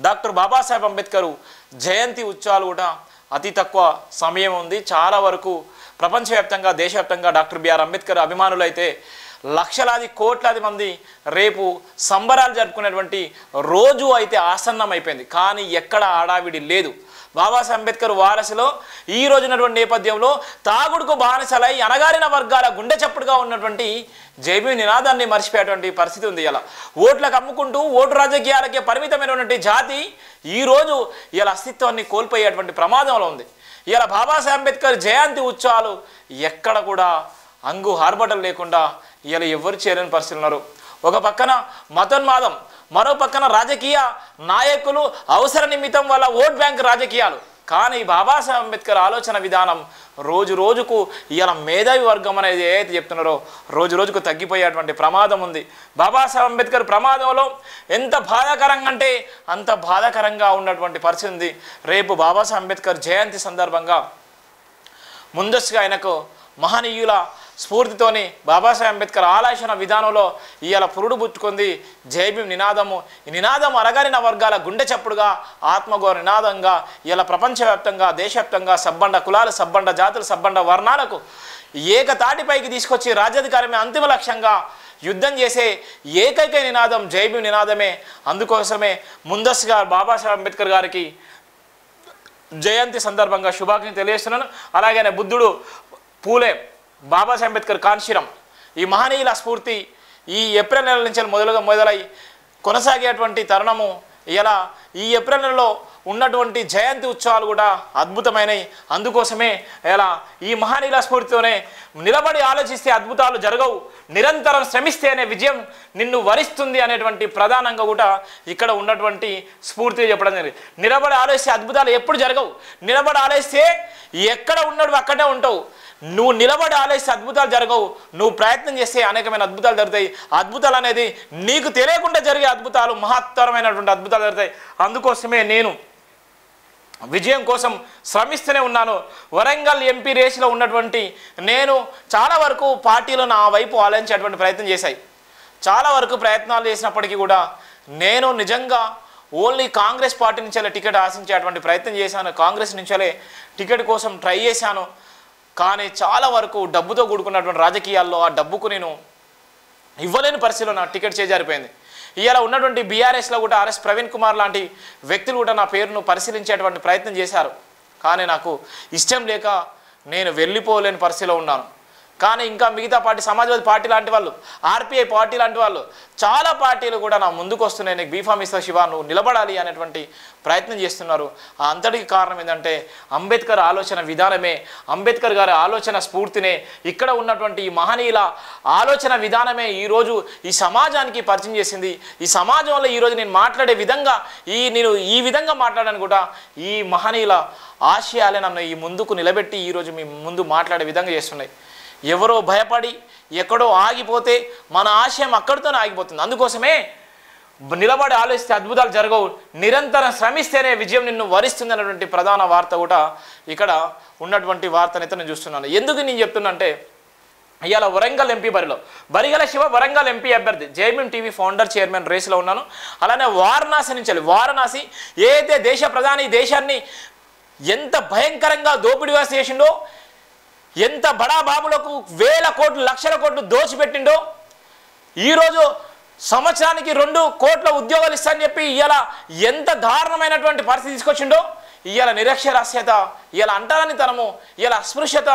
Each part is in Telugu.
డాక్టర్ బాబాసాహెబ్ అంబేద్కర్ జయంతి ఉత్సవాలు కూడా అతి తక్కువ సమయం ఉంది. చాలా వరకు ప్రపంచవ్యాప్తంగా దేశవ్యాప్తంగా డాక్టర్ బిఆర్ అంబేద్కర్ అభిమానులు అయితే లక్షలాది కోట్లాది మంది రేపు సంబరాలు జరుపుకునేటువంటి రోజు అయితే ఆసన్నం అయిపోయింది. కానీ ఎక్కడ ఆడావిడి లేదు. బాబాసాహెబ్ అంబేద్కర్ వారసులో ఈ రోజునటువంటి నేపథ్యంలో తాగుడుకు బానిసలై అణగారిన వర్గాల గుండె చప్పుడుగా ఉన్నటువంటి జైబీ నినాదాన్ని మర్చిపోయేటువంటి పరిస్థితి ఉంది. ఇలా ఓట్లకు అమ్ముకుంటూ ఓటు రాజకీయాలకే పరిమితమైనటువంటి జాతి ఈరోజు ఇలా అస్తిత్వాన్ని కోల్పోయేటువంటి ప్రమాదంలో ఉంది. ఇలా బాబాసాహెబ్ అంబేద్కర్ జయంతి ఉత్సవాలు ఎక్కడ కూడా అంగు ఆర్భటం లేకుండా ఇలా ఎవరు చేయలేని పరిస్థితులు ఉన్నారు. ఒక పక్కన మతోన్మాదం, మరో పక్కన రాజకీయ నాయకులు అవసర నిమిత్తం వల్ల ఓట్ బ్యాంక్ రాజకీయాలు. కానీ బాబాసాహెబ్ అంబేద్కర్ ఆలోచన విధానం రోజు రోజుకు ఇలా మేధావి వర్గం అనేది ఏదైతే చెప్తున్నారో రోజు రోజుకు తగ్గిపోయేటువంటి ప్రమాదం ఉంది. బాబాసాహెబ్ అంబేద్కర్ ప్రమాదంలో ఎంత బాధాకరంగా అంటే అంత బాధాకరంగా ఉన్నటువంటి పరిస్థితి ఉంది. రేపు బాబాసాహెబ్ అంబేద్కర్ జయంతి సందర్భంగా ముందస్తుగా ఆయనకు మహనీయుల స్ఫూర్తితోని బాబాసాహెబ్ అంబేద్కర్ ఆలోచన విధానంలో ఇవాళ పురుడు పుట్టుకుంది జైభీం నినాదము. ఈ నినాదం అరగారిన వర్గాల గుండె చప్పుడుగా ఆత్మగౌరవ నినాదంగా ఇలా ప్రపంచవ్యాప్తంగా దేశవ్యాప్తంగా సబ్బండ కులాలు, సబ్బండ జాతులు, సబ్బండ వర్ణాలకు ఏకతాటిపైకి తీసుకొచ్చి రాజ్యాధికారమే అంతిమ లక్ష్యంగా యుద్ధం చేసే ఏకైక నినాదం జైభీం నినాదమే. అందుకోసమే ముందస్తుగా బాబాసాహెబ్ అంబేద్కర్ గారికి జయంతి సందర్భంగా శుభాకాంక్షలు తెలియజేస్తున్నాను. అలాగే బుద్ధుడు, పూలే, బాబాసాహెబ్ అంబేద్కర్ కాన్శీరం ఈ మహనీయుల స్ఫూర్తి ఈ ఏప్రిల్ నెల నుంచి మొదలై కొనసాగేటువంటి తరుణము. ఇలా ఈ ఏప్రిల్ నెలలో ఉన్నటువంటి జయంతి ఉత్సవాలు కూడా అద్భుతమైనవి. అందుకోసమే ఇలా ఈ మహనీయుల స్ఫూర్తితోనే నిలబడి ఆలోచిస్తే అద్భుతాలు జరగవు, నిరంతరం శ్రమిస్తేనే విజయం నిన్ను వరిస్తుంది అనేటువంటి ప్రధానంగా కూడా ఇక్కడ ఉన్నటువంటి స్ఫూర్తి చెప్పడం జరిగింది. నిలబడి ఆలోచిస్తే అద్భుతాలు ఎప్పుడు జరగవు. నిలబడి ఆలోచిస్తే ఎక్కడ ఉన్నాడు అక్కడే ఉంటావు. నువ్వు నిలబడి ఆలోచిస్తే అద్భుతాలు జరగవు. నువ్వు ప్రయత్నం చేస్తే అనేకమైన అద్భుతాలు జరుగుతాయి. అద్భుతాలు అనేది నీకు తెలియకుండా జరిగే అద్భుతాలు, మహత్తరమైనటువంటి అద్భుతాలు జరుగుతాయి. అందుకోసమే నేను విజయం కోసం శ్రమిస్తూనే ఉన్నాను. వరంగల్ ఎంపీ రేసులో ఉన్నటువంటి నేను చాలా వరకు పార్టీలు నా వైపు ఆలోచించేటువంటి ప్రయత్నం చేశాయి. చాలా వరకు ప్రయత్నాలు చేసినప్పటికీ కూడా నేను నిజంగా ఓన్లీ కాంగ్రెస్ పార్టీ నుంచే టికెట్ ఆశించేటువంటి ప్రయత్నం చేశాను. కాంగ్రెస్ నుంచే టికెట్ కోసం ట్రై చేశాను. కానీ చాలా వరకు డబ్బుతో కూడుకున్నటువంటి రాజకీయాల్లో ఆ డబ్బుకు నేను ఇవ్వలేని పరిస్థితిలో నా టికెట్ చేజారిపోయింది. ఇవాళ ఉన్నటువంటి బీఆర్ఎస్లో కూడా ఆర్ఎస్ ప్రవీణ్ కుమార్ లాంటి వ్యక్తులు కూడా నా పేరును పరిశీలించేటువంటి ప్రయత్నం చేశారు. కానీ నాకు ఇష్టం లేక నేను వెళ్ళిపోలేని పరిస్థితిలో ఉన్నాను. కానీ ఇంకా మిగతా పార్టీ, సమాజ్వాదీ పార్టీ లాంటి వాళ్ళు, ఆర్పిఐ పార్టీ లాంటి వాళ్ళు, చాలా పార్టీలు కూడా నా ముందుకు వస్తున్నాయి. నీకు బీఫామ్ ఇస్తా శివ, నువ్వు నిలబడాలి అనేటువంటి ప్రయత్నం చేస్తున్నారు. ఆ అంతటికి కారణం ఏంటంటే అంబేద్కర్ ఆలోచన విధానమే, అంబేద్కర్ గారి ఆలోచన స్ఫూర్తినే, ఇక్కడ ఉన్నటువంటి ఈ మహనీయుల ఆలోచన విధానమే ఈరోజు ఈ సమాజానికి పరిచయం చేసింది. ఈ సమాజంలో ఈరోజు నేను మాట్లాడే విధంగా నేను ఈ విధంగా మాట్లాడాను కూడా ఈ మహనీయుల ఆశయాలే నన్ను ఈ ముందుకు నిలబెట్టి ఈరోజు మీ ముందు మాట్లాడే విధంగా చేస్తున్నాయి. ఎవరో భయపడి ఎక్కడో ఆగిపోతే మన ఆశయం అక్కడితోనే ఆగిపోతుంది. అందుకోసమే నిలబడి ఆలోచిస్తే అద్భుతాలు జరగవు, నిరంతరం శ్రమిస్తేనే విజయం నిన్ను వరిస్తుంది అన్నటువంటి ప్రధాన వార్త కూడా ఇక్కడ ఉన్నటువంటి వార్తనైతే నేను చూస్తున్నాను. ఎందుకు నేను చెప్తున్నా అంటే ఇవాళ వరంగల్ ఎంపీ బరిగల శివ వరంగల్ ఎంపీ అభ్యర్థి, జైభీం టీవీ ఫౌండర్ చైర్మన్ రేసులో ఉన్నాను. అలానే వారణాసి నుంచి వారణాసి ఏదైతే దేశ ప్రధాని దేశాన్ని ఎంత భయంకరంగా దోపిడీ చేసిండో, ఎంత బడాబాబులకు వేల కోట్లు లక్షల కోట్లు దోచిపెట్టిండో, ఈరోజు సంవత్సరానికి 2 కోట్ల ఉద్యోగాలు ఇస్తానని చెప్పి ఇవాళ ఎంత దారుణమైనటువంటి పరిస్థితి తీసుకొచ్చిండో, ఇవాళ నిరక్షరాస్యత, ఇవాళ అంటరానితనము, ఇవాళ అస్పృశ్యత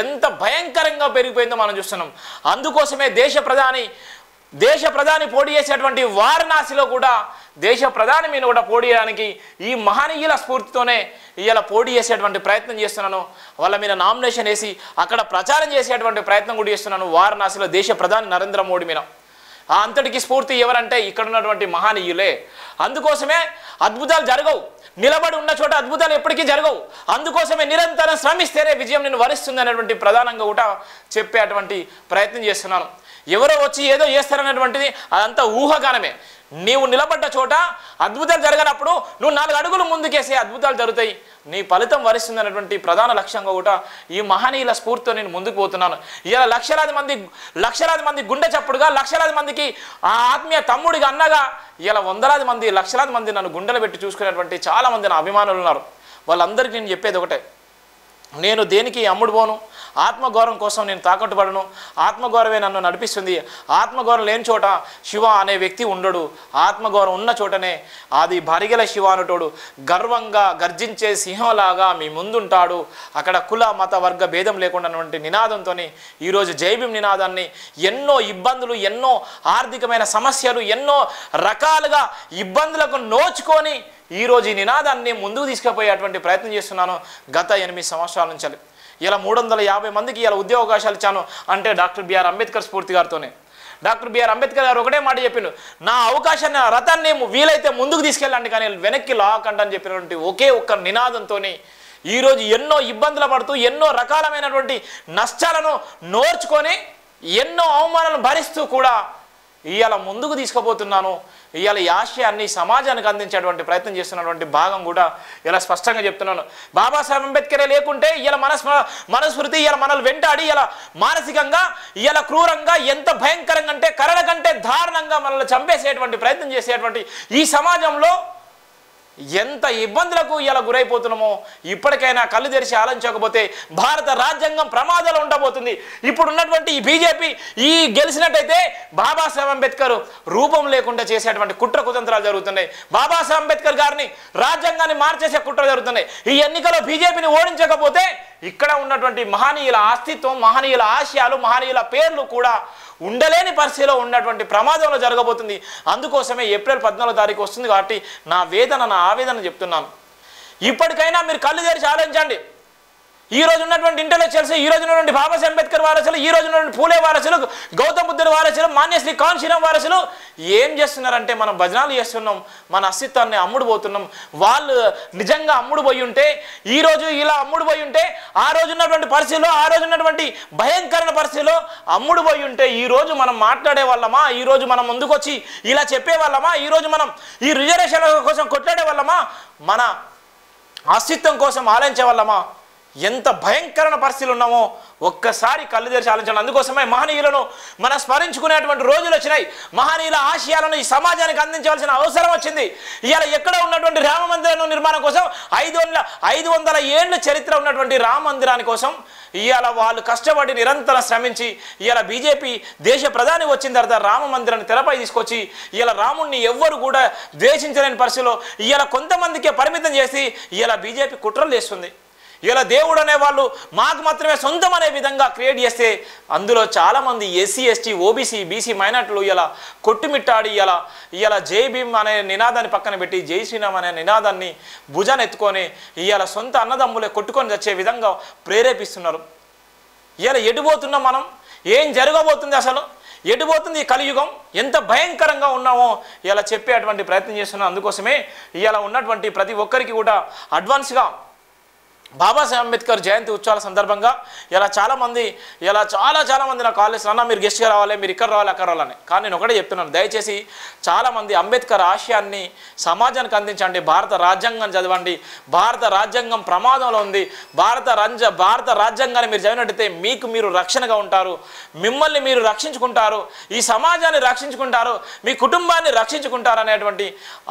ఎంత భయంకరంగా పెరిగిపోయిందో మనం చూస్తున్నాం. అందుకోసమే దేశ ప్రధాని పోటీ చేసేటువంటి వారణాసిలో కూడా దేశ ప్రధాని మీద కూడా పోటీ చేయడానికి ఈ మహనీయుల స్ఫూర్తితోనే ఇవాళ పోటీ చేసేటువంటి ప్రయత్నం చేస్తున్నాను. వాళ్ళ మీద నామినేషన్ వేసి అక్కడ ప్రచారం చేసేటువంటి ప్రయత్నం కూడా చేస్తున్నాను వారణాసిలో దేశ ప్రధాని నరేంద్ర మోడీ మీద. ఆ అంతటికి స్ఫూర్తి ఎవరంటే ఇక్కడ ఉన్నటువంటి మహనీయులే. అందుకోసమే అద్భుతాలు జరగవు, నిలబడి ఉన్న చోట అద్భుతాలు ఎప్పటికీ జరగవు. అందుకోసమే నిరంతరం శ్రమిస్తేనే విజయం నిన్ను వరిస్తుంది అనేటువంటి ప్రధానంగా కూడా చెప్పేటువంటి ప్రయత్నం చేస్తున్నాను. ఎవరో వచ్చి ఏదో చేస్తారనేటువంటిది అదంతా ఊహాగానమే. నీవు నిలబడ్డ చోట అద్భుతాలు జరగనప్పుడు నువ్వు 4 అడుగులు ముందుకేసే అద్భుతాలు జరుగుతాయి. నీ ఫలితం వరిస్తుంది అనేటువంటి ప్రధాన లక్ష్యంగా కూడా ఈ మహనీయుల స్ఫూర్తితో నేను ముందుకు పోతున్నాను. ఇలా లక్షలాది మంది గుండె చప్పుడుగా, లక్షలాది మందికి ఆ ఆత్మీయ తమ్ముడిగా, అన్నగా ఇలా వందలాది మంది, లక్షలాది మంది నన్ను గుండెలు పెట్టి చూసుకునేటువంటి చాలామంది నా అభిమానులు ఉన్నారు. వాళ్ళందరికీ నేను చెప్పేది ఒకటే, నేను దేనికి అమ్ముడు పోను, ఆత్మగౌరవం కోసం నేను తాకట్టుపడను. ఆత్మగౌరవే నన్ను నడిపిస్తుంది. ఆత్మగౌరవం లేని చోట శివ అనే వ్యక్తి ఉండడు. ఆత్మగౌరవం ఉన్న చోటనే అది భరిగెల శివ అనేటోడు గర్వంగా గర్జించే సింహంలాగా మీ ముందుంటాడు. అక్కడ కుల మత వర్గ భేదం లేకుండా నినాదంతో ఈరోజు జై భీమ్ నినాదాన్ని ఎన్నో ఇబ్బందులు, ఎన్నో ఆర్థికమైన సమస్యలు, ఎన్నో రకాలుగా ఇబ్బందులకు నోచుకొని ఈరోజు ఈ నినాదాన్ని ముందుకు తీసుకుపోయేటువంటి ప్రయత్నం చేస్తున్నాను గత 8 సంవత్సరాల నుంచి. ఇలా 350 మందికి ఇలా ఉద్యోగ అవకాశాలు ఇచ్చాను అంటే డాక్టర్ బిఆర్ అంబేద్కర్ స్ఫూర్తి గారితోనే. డాక్టర్ బిఆర్ అంబేద్కర్ గారు ఒకటే మాట చెప్పిండు, నా అవకాశాన్ని, రథాన్ని వీలైతే ముందుకు తీసుకెళ్ళండి కానీ వెనక్కి లాకండి అని చెప్పినటువంటి ఒకే ఒక్క నినాదంతో ఈరోజు ఎన్నో ఇబ్బందులు పడుతూ, ఎన్నో రకాలమైనటువంటి నష్టాలను నోర్చుకొని, ఎన్నో అవమానాలను భరిస్తూ కూడా ఇవాళ ముందుకు తీసుకుపోతున్నాను. ఇవాళ ఈ ఆశయాన్ని సమాజానికి అందించేటువంటి ప్రయత్నం చేస్తున్నటువంటి భాగం కూడా ఇలా స్పష్టంగా చెప్తున్నాను. బాబాసాహెబ్ అంబేద్కరే లేకుంటే ఇలా మనస్మృతి ఇలా మనల్ని వెంటాడి ఇలా మానసికంగా ఇలా క్రూరంగా, ఎంత భయంకరంగా అంటే కరణ కంటే దారుణంగా మనల్ని చంపేసేటువంటి ప్రయత్నం చేసేటువంటి ఈ సమాజంలో ఎంత ఇబ్బందులకు ఇలా గురైపోతున్నామో ఇప్పటికైనా కళ్ళు తెరిచి ఆలోచించకపోతే భారత రాజ్యాంగం ప్రమాదంలో ఉండబోతుంది. ఇప్పుడు ఉన్నటువంటి ఈ బీజేపీ ఈ గెలిచినట్టయితే బాబాసాహెబ్ అంబేద్కర్ రూపం లేకుండా చేసేటువంటి కుట్ర కుతంత్రాలు జరుగుతున్నాయి. బాబాసాహెబ్ అంబేద్కర్ గారిని రాజ్యాంగాన్ని మార్చేసే కుట్ర జరుగుతున్నాయి. ఈ ఎన్నికలో బీజేపీని ఓడించకపోతే ఇక్కడ ఉన్నటువంటి మహనీయుల అస్తిత్వం, మహనీయుల ఆశయాలు, మహనీయుల పేర్లు కూడా ఉండలేని పరిస్థితిలో ఉన్నటువంటి ప్రమాదంలో జరగబోతుంది. అందుకోసమే ఏప్రిల్ 14వ తారీఖు వస్తుంది కాబట్టి నా వేదన, నా ఆవేదన చెప్తున్నాను. ఇప్పటికైనా మీరు కళ్ళు తెరిచి ఆలోచించండి. ఈ రోజు ఉన్నటువంటి ఇంటెలెక్చువల్స్, ఈ రోజు ఉన్నటువంటి బాబాసాహెబ్ అంబేద్కర్ వారసులు, ఈ రోజు ఉన్నటువంటి పూలే వారసులు, గౌతమ్ బుద్ధుడు వారసులు, మాన్యశ్రీ కాన్శీరాం వారసులు ఏం చేస్తున్నారంటే మనం భజనాలు చేస్తున్నాం, మన అస్తిత్వాన్ని అమ్ముడు పోతున్నాం. వాళ్ళు నిజంగా అమ్ముడు పోయి ఉంటే, ఈ రోజు ఇలా అమ్ముడు పోయి ఉంటే, ఆ రోజు ఉన్నటువంటి పరిస్థితుల్లో, ఆ రోజు ఉన్నటువంటి భయంకరమైన పరిస్థితుల్లో అమ్ముడు పోయి ఉంటే ఈ రోజు మనం మాట్లాడే వాళ్ళమా? ఈ రోజు మనం ముందుకొచ్చి ఇలా చెప్పే వాళ్ళమా? ఈ రోజు మనం ఈ రిజర్వేషన్ల కోసం కొట్లాడే వాళ్ళమా? మన అస్తిత్వం కోసం ఆలోచించే వాళ్ళమా? ఎంత భయంకరమైన పరిస్థితులు ఉన్నామో ఒక్కసారి కళ్ళు తెరిచి ఆలోచించాలి. అందుకోసమే మహనీయులను మనం స్మరించుకునేటువంటి రోజులు వచ్చినాయి. మహనీయుల ఆశయాలను ఈ సమాజానికి అందించవలసిన అవసరం వచ్చింది. ఇవాళ ఎక్కడ ఉన్నటువంటి రామ మందిరం నిర్మాణం కోసం 500 ఏళ్ళ చరిత్ర ఉన్నటువంటి రామ మందిరాని కోసం ఇవాళ వాళ్ళు కష్టపడి నిరంతరం శ్రమించి ఇవాళ బీజేపీ దేశ ప్రధాని వచ్చిన తర్వాత రామ మందిరాన్ని తెరపై తీసుకొచ్చి ఇవాళ రాముణ్ణి ఎవ్వరు కూడా ద్వేషించలేని పరిస్థితిలో ఇవాళ కొంతమందికే పరిమితం చేసి ఇవాళ బీజేపీ కుట్రలు చేస్తుంది. ఇలా దేవుడు అనే వాళ్ళు మాకు మాత్రమే సొంతం అనే విధంగా క్రియేట్ చేస్తే అందులో చాలామంది ఎస్సీ, ఎస్టీ, ఓబీసీ, బీసీ మైనార్టీలు ఇలా కొట్టుమిట్టాడి ఇలా జై భీమ్ అనే నినాదాన్ని పక్కన పెట్టి జై శ్రీరామ్ అనే నినాదాన్ని భుజాన్ని ఎత్తుకొని ఇవాళ సొంత అన్నదమ్ములే కొట్టుకొని వచ్చే విధంగా ప్రేరేపిస్తున్నారు. ఇలా ఎటుపోతున్నాం మనం? ఏం జరగబోతుంది? అసలు ఎటుపోతుంది ఈ కలియుగం? ఎంత భయంకరంగా ఉన్నామో ఇలా చెప్పేటువంటి ప్రయత్నం చేస్తున్నాం. అందుకోసమే ఇలా ఉన్నటువంటి ప్రతి ఒక్కరికి కూడా అడ్వాన్స్గా బాబాసాహెబ్ అంబేద్కర్ జయంతి ఉత్సవాల సందర్భంగా ఇలా చాలామంది నా కాలేజ్ అన్న మీరు గెస్ట్గా రావాలి, మీరు ఇక్కడ రావాలి, అక్కడ రావాలని. కానీ నేను ఒకటే చెప్తున్నాను, దయచేసి చాలామంది అంబేద్కర్ ఆశయాన్ని సమాజానికి అందించండి. భారత రాజ్యాంగం చదవండి. భారత రాజ్యాంగం ప్రమాదంలో ఉంది. భారత రాజ్యాంగాన్ని మీరు చదివినట్టయితే మీకు మీరు రక్షణగా ఉంటారు, మిమ్మల్ని మీరు రక్షించుకుంటారు, ఈ సమాజాన్ని రక్షించుకుంటారు, మీ కుటుంబాన్ని రక్షించుకుంటారు అనేటువంటి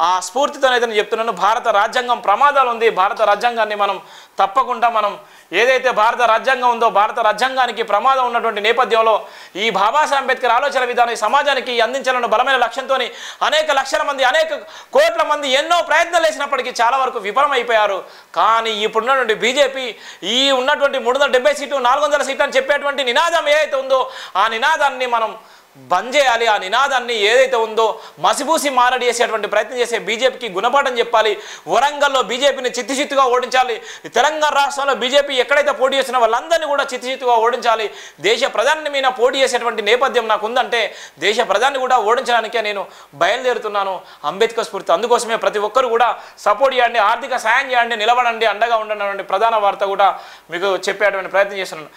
ఆ స్ఫూర్తితోనైతే నేను చెప్తున్నాను. భారత రాజ్యాంగం ప్రమాదాలు ఉంది. భారత రాజ్యాంగాన్ని మనం తప్పకుండా మనం ఏదైతే భారత రాజ్యాంగం ఉందో భారత రాజ్యాంగానికి ప్రమాదం ఉన్నటువంటి నేపథ్యంలో ఈ బాబాసాహెబ్ అంబేద్కర్ ఆలోచన విధానం ఈ సమాజానికి అందించాలన్న బలమైన లక్ష్యంతో అనేక లక్షల మంది, అనేక కోట్ల మంది ఎన్నో ప్రయత్నాలు చేసినప్పటికీ చాలా వరకు విఫలమైపోయారు. కానీ ఇప్పుడున్నటువంటి బీజేపీ ఈ ఉన్నటువంటి 370 సీట్లు 400 సీట్లు అని చెప్పేటువంటి నినాదం ఏదైతే ఉందో ఆ నినాదాన్ని మనం బంద్ చేయాలి. ఆ నినాదాన్ని ఏదైతే ఉందో మసిబూసి మారడి చేసేటువంటి ప్రయత్నం చేసే బీజేపీకి గుణపాఠం చెప్పాలి. వరంగల్లో బీజేపీని చిత్తుచిత్తుగా ఓడించాలి. తెలంగాణ రాష్ట్రంలో బీజేపీ ఎక్కడైతే పోటీ చేసినా వాళ్ళందరినీ కూడా చిత్తుచిత్తుగా ఓడించాలి. దేశ ప్రధాని మీద పోటీ చేసేటువంటి నేపథ్యం నాకు ఉందంటే దేశ ప్రధాని కూడా ఓడించడానికే నేను బయలుదేరుతున్నాను అంబేద్కర్ స్ఫూర్తి. అందుకోసమే ప్రతి ఒక్కరు కూడా సపోర్ట్ చేయండి, ఆర్థిక సాయం చేయండి, నిలబడండి, అండగా ఉండనటువంటి ప్రధాన వార్త కూడా మీకు చెప్పేటువంటి ప్రయత్నం చేస్తున్నాను.